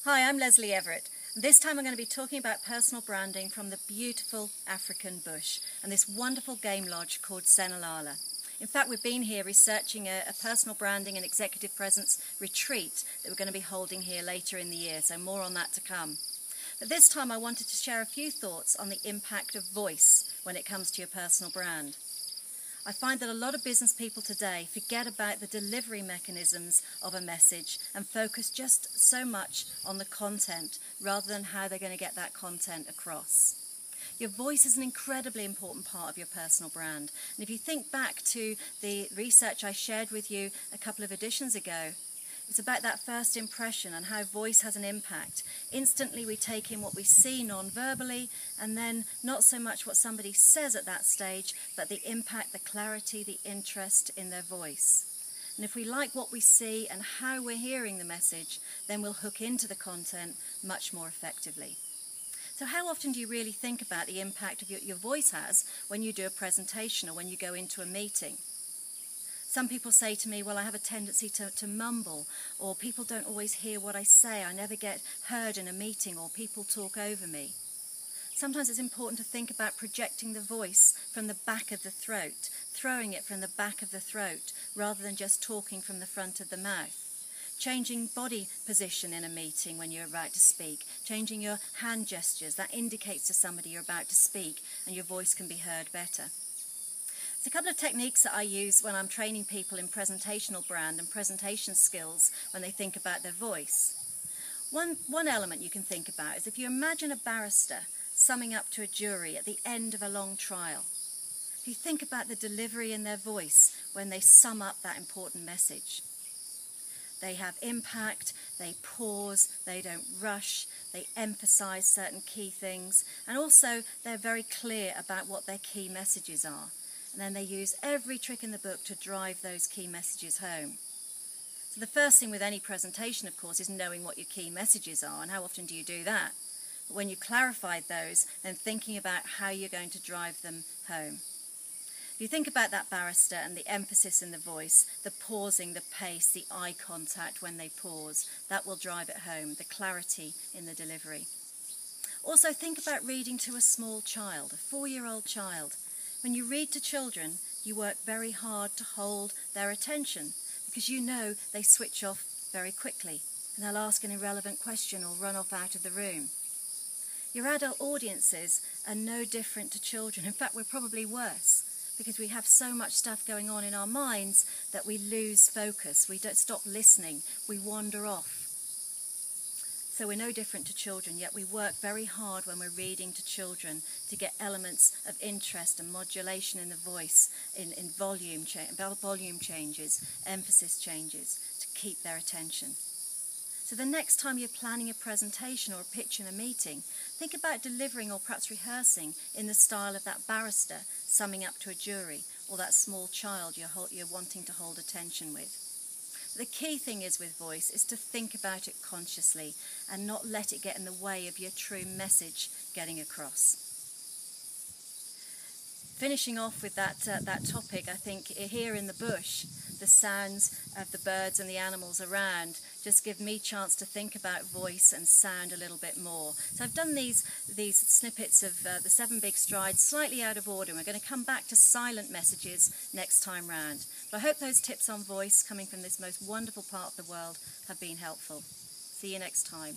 Hi, I'm Lesley Everett. This time I'm going to be talking about personal branding from the beautiful African bush and this wonderful game lodge called Senalala. In fact, we've been here researching a personal branding and executive presence retreat that we're going to be holding here later in the year, so more on that to come. But this time I wanted to share a few thoughts on the impact of voice when it comes to your personal brand. I find that a lot of business people today forget about the delivery mechanisms of a message and focus just so much on the content rather than how they're going to get that content across. Your voice is an incredibly important part of your personal brand. And if you think back to the research I shared with you a couple of editions ago, it's about that first impression and how voice has an impact. Instantly we take in what we see non-verbally, and then not so much what somebody says at that stage, but the impact, the clarity, the interest in their voice. And if we like what we see and how we're hearing the message, then we'll hook into the content much more effectively. So how often do you really think about the impact of your voice has when you do a presentation or when you go into a meeting? Some people say to me, well, I have a tendency to mumble, or people don't always hear what I say. I never get heard in a meeting, or people talk over me. Sometimes it's important to think about projecting the voice from the back of the throat, throwing it from the back of the throat, rather than just talking from the front of the mouth. Changing body position in a meeting when you're about to speak, changing your hand gestures, that indicates to somebody you're about to speak, and your voice can be heard better. There's a couple of techniques that I use when I'm training people in presentational brand and presentation skills when they think about their voice. One element you can think about is if you imagine a barrister summing up to a jury at the end of a long trial. If you think about the delivery in their voice when they sum up that important message. They have impact, they pause, they don't rush, they emphasize certain key things, and also they're very clear about what their key messages are. And then they use every trick in the book to drive those key messages home. So the first thing with any presentation, of course, is knowing what your key messages are, and how often do you do that? But when you clarified those, then thinking about how you're going to drive them home. If you think about that barrister and the emphasis in the voice, the pausing, the pace, the eye contact when they pause, that will drive it home, the clarity in the delivery. Also think about reading to a small child, a 4-year-old child. When you read to children, you work very hard to hold their attention because you know they switch off very quickly and they'll ask an irrelevant question or run off out of the room. Your adult audiences are no different to children. In fact, we're probably worse because we have so much stuff going on in our minds that we lose focus. We don't stop listening. We wander off. So we're no different to children, yet we work very hard when we're reading to children to get elements of interest and modulation in the voice, in volume changes, emphasis changes, to keep their attention. So the next time you're planning a presentation or a pitch in a meeting, think about delivering or perhaps rehearsing in the style of that barrister summing up to a jury, or that small child you're wanting to hold attention with. The key thing is with voice is to think about it consciously and not let it get in the way of your true message getting across. Finishing off with that topic, I think here in the bush, the sounds of the birds and the animals around just give me a chance to think about voice and sound a little bit more. So I've done these snippets of the 7 big strides slightly out of order. We're going to come back to silent messages next time round. But I hope those tips on voice coming from this most wonderful part of the world have been helpful. See you next time.